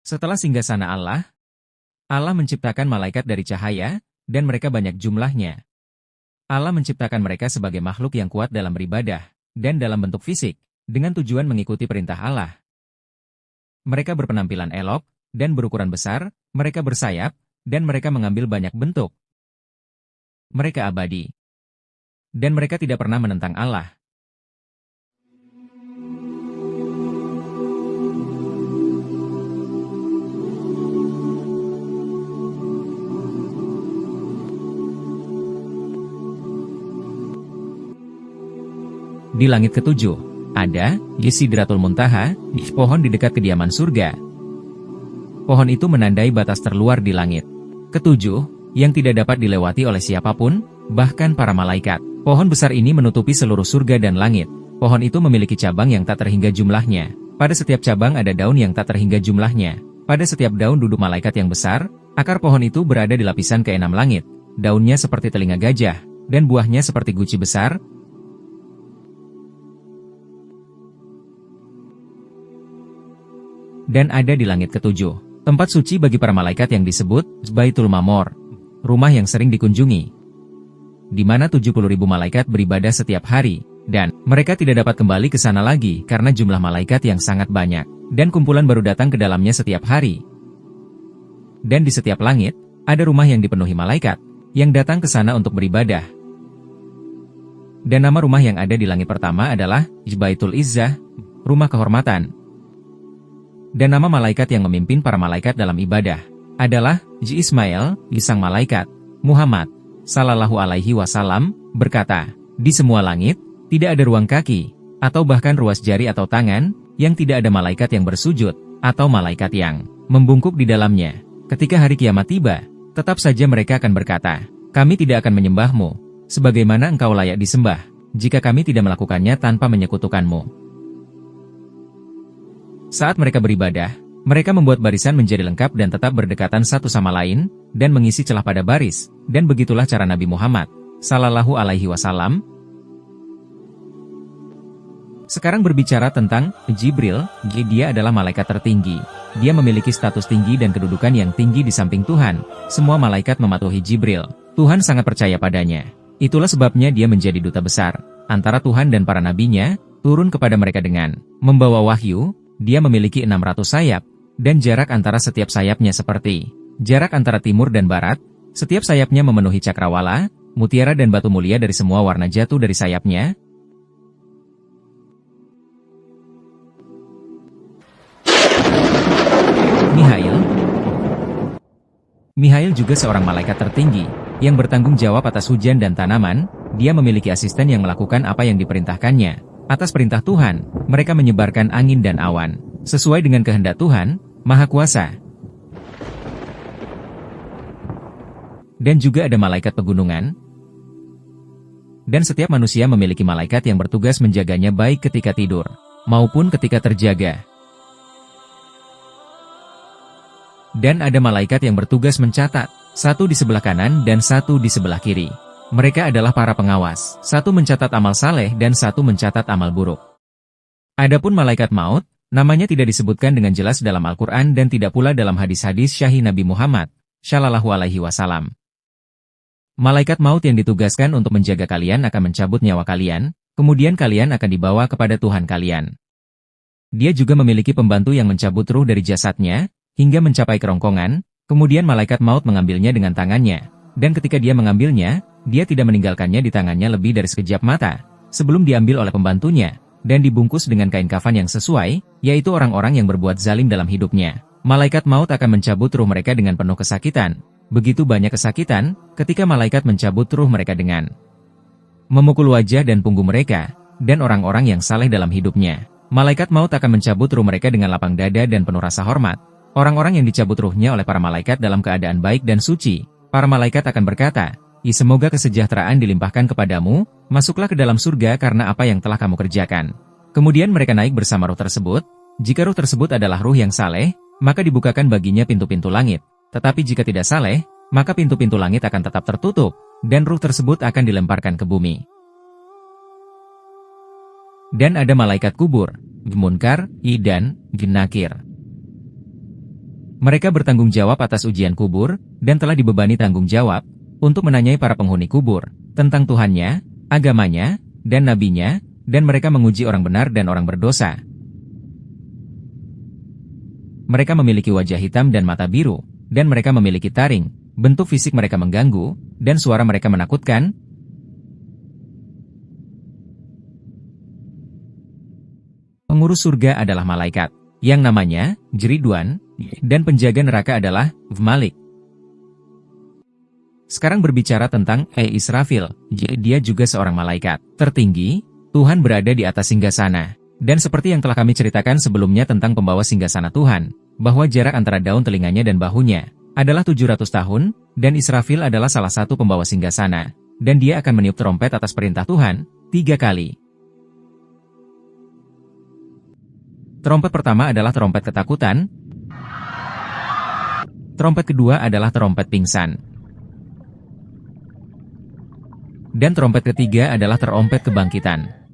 Setelah singgasana Allah, Allah menciptakan malaikat dari cahaya, dan mereka banyak jumlahnya. Allah menciptakan mereka sebagai makhluk yang kuat dalam beribadah, dan dalam bentuk fisik, dengan tujuan mengikuti perintah Allah. Mereka berpenampilan elok, dan berukuran besar, mereka bersayap, dan mereka mengambil banyak bentuk. Mereka abadi. Dan mereka tidak pernah menentang Allah. Di langit ketujuh, ada Sidratul Muntaha, pohon di dekat kediaman surga. Pohon itu menandai batas terluar di langit ketujuh, yang tidak dapat dilewati oleh siapapun, bahkan para malaikat. Pohon besar ini menutupi seluruh surga dan langit. Pohon itu memiliki cabang yang tak terhingga jumlahnya. Pada setiap cabang ada daun yang tak terhingga jumlahnya. Pada setiap daun duduk malaikat yang besar. Akar pohon itu berada di lapisan ke-6 langit. Daunnya seperti telinga gajah, dan buahnya seperti guci besar. Dan ada di langit ketujuh, tempat suci bagi para malaikat yang disebut Baitul Mamor, rumah yang sering dikunjungi, di mana 70.000 malaikat beribadah setiap hari, dan mereka tidak dapat kembali ke sana lagi karena jumlah malaikat yang sangat banyak, dan kumpulan baru datang ke dalamnya setiap hari. Dan di setiap langit, ada rumah yang dipenuhi malaikat, yang datang ke sana untuk beribadah. Dan nama rumah yang ada di langit pertama adalah Baitul Izzah, rumah kehormatan. Dan nama malaikat yang memimpin para malaikat dalam ibadah adalah Ismail, sang malaikat. Muhammad sallallahu alaihi wasallam berkata, di semua langit tidak ada ruang kaki atau bahkan ruas jari atau tangan yang tidak ada malaikat yang bersujud atau malaikat yang membungkuk di dalamnya. Ketika hari kiamat tiba, tetap saja mereka akan berkata, kami tidak akan menyembahmu sebagaimana engkau layak disembah jika kami tidak melakukannya tanpa menyekutukanmu. Saat mereka beribadah, mereka membuat barisan menjadi lengkap dan tetap berdekatan satu sama lain, dan mengisi celah pada baris, dan begitulah cara Nabi Muhammad sallallahu alaihi wasallam. Sekarang berbicara tentang Jibril, dia adalah malaikat tertinggi. Dia memiliki status tinggi dan kedudukan yang tinggi di samping Tuhan. Semua malaikat mematuhi Jibril. Tuhan sangat percaya padanya. Itulah sebabnya dia menjadi duta besar antara Tuhan dan para nabinya, turun kepada mereka dengan membawa wahyu. Dia memiliki 600 sayap, dan jarak antara setiap sayapnya seperti jarak antara timur dan barat. Setiap sayapnya memenuhi cakrawala, mutiara dan batu mulia dari semua warna jatuh dari sayapnya. Mihail juga seorang malaikat tertinggi, yang bertanggung jawab atas hujan dan tanaman. Dia memiliki asisten yang melakukan apa yang diperintahkannya. Atas perintah Tuhan, mereka menyebarkan angin dan awan, sesuai dengan kehendak Tuhan, Maha Kuasa. Dan juga ada malaikat pegunungan. Dan setiap manusia memiliki malaikat yang bertugas menjaganya baik ketika tidur, maupun ketika terjaga. Dan ada malaikat yang bertugas mencatat, satu di sebelah kanan dan satu di sebelah kiri. Mereka adalah para pengawas, satu mencatat amal saleh dan satu mencatat amal buruk. Adapun malaikat maut, namanya tidak disebutkan dengan jelas dalam Al-Quran dan tidak pula dalam hadis-hadis syahih Nabi Muhammad sallallahu alaihi wasallam. Malaikat maut yang ditugaskan untuk menjaga kalian akan mencabut nyawa kalian, kemudian kalian akan dibawa kepada Tuhan kalian. Dia juga memiliki pembantu yang mencabut ruh dari jasadnya, hingga mencapai kerongkongan, kemudian malaikat maut mengambilnya dengan tangannya, dan ketika dia mengambilnya, dia tidak meninggalkannya di tangannya lebih dari sekejap mata, sebelum diambil oleh pembantunya, dan dibungkus dengan kain kafan yang sesuai, yaitu orang-orang yang berbuat zalim dalam hidupnya. Malaikat maut akan mencabut ruh mereka dengan penuh kesakitan. Begitu banyak kesakitan, ketika malaikat mencabut ruh mereka dengan memukul wajah dan punggung mereka, dan orang-orang yang saleh dalam hidupnya. Malaikat maut akan mencabut ruh mereka dengan lapang dada dan penuh rasa hormat. Orang-orang yang dicabut ruhnya oleh para malaikat dalam keadaan baik dan suci, para malaikat akan berkata, semoga kesejahteraan dilimpahkan kepadamu, masuklah ke dalam surga karena apa yang telah kamu kerjakan. Kemudian mereka naik bersama ruh tersebut. Jika ruh tersebut adalah ruh yang saleh, maka dibukakan baginya pintu-pintu langit. Tetapi jika tidak saleh, maka pintu-pintu langit akan tetap tertutup, dan ruh tersebut akan dilemparkan ke bumi. Dan ada malaikat kubur, Munkar, dan Nakir. Mereka bertanggung jawab atas ujian kubur, dan telah dibebani tanggung jawab untuk menanyai para penghuni kubur tentang Tuhannya, agamanya, dan nabinya, dan mereka menguji orang benar dan orang berdosa. Mereka memiliki wajah hitam dan mata biru, dan mereka memiliki taring, bentuk fisik mereka mengganggu, dan suara mereka menakutkan. Pengurus surga adalah malaikat, yang namanya Jeridwan, dan penjaga neraka adalah Malik. Sekarang berbicara tentang Israfil, dia juga seorang malaikat tertinggi. Tuhan berada di atas singgasana. Dan seperti yang telah kami ceritakan sebelumnya tentang pembawa singgasana Tuhan, bahwa jarak antara daun telinganya dan bahunya adalah 700 tahun, dan Israfil adalah salah satu pembawa singgasana, dan dia akan meniup trompet atas perintah Tuhan 3 kali. Trompet pertama adalah trompet ketakutan. Trompet kedua adalah trompet pingsan. Dan trompet ketiga adalah trompet kebangkitan.